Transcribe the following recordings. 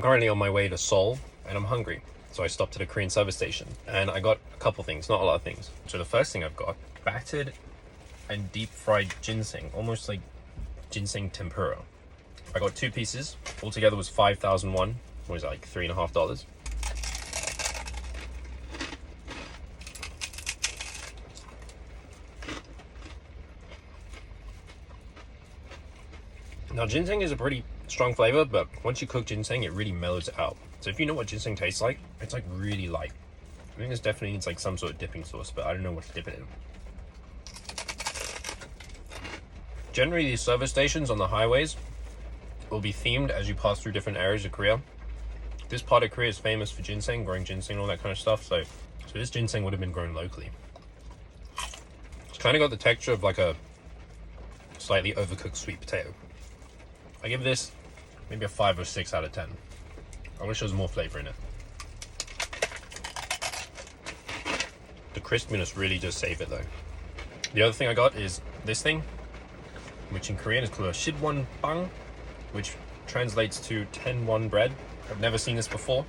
I'm currently on my way to Seoul and I'm hungry. So I stopped at a Korean service station and I got a couple things, not a lot of things. So the first thing I've got, battered and deep fried ginseng, almost like ginseng tempura. I got 2 pieces, altogether was 5,000 won, what is that, like $3.50? Now ginseng is a pretty strong flavor, but once you cook ginseng, it really mellows it out. So if you know what ginseng tastes like, it's like really light. I think this definitely needs like some sort of dipping sauce, but I don't know what to dip it in. Generally, these service stations on the highways will be themed as you pass through different areas of Korea. This part of Korea is famous for ginseng, growing ginseng, all that kind of stuff. So this ginseng would have been grown locally. It's kind of got the texture of like a slightly overcooked sweet potato. I give this maybe a 5 or 6 out of 10. I wish there was more flavor in it. The crispiness really does save it though. The other thing I got is this thing, which in Korean is called a shibwon bang, which translates to 10 won bread. I've never seen this before,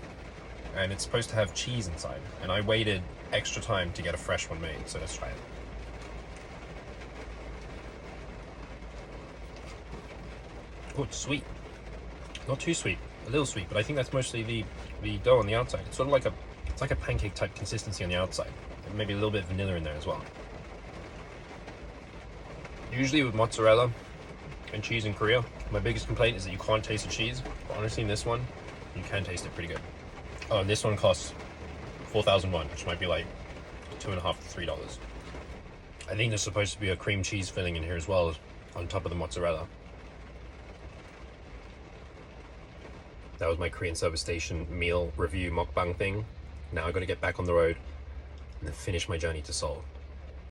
and it's supposed to have cheese inside. And I waited extra time to get a fresh one made, so let's try it. Oh, it's sweet. Not too sweet, a little sweet, but I think that's mostly the dough on the outside. It's sort of like a pancake type consistency on the outside. And maybe a little bit of vanilla in there as well. Usually with mozzarella and cheese in Korea, my biggest complaint is that you can't taste the cheese. But honestly, in this one, you can taste it pretty good. Oh, and this one costs 4,000 won, which might be like $2.50 to $3. I think there's supposed to be a cream cheese filling in here as well, on top of the mozzarella. That was my Korean service station meal review mukbang thing. Now I've got to get back on the road and then finish my journey to Seoul.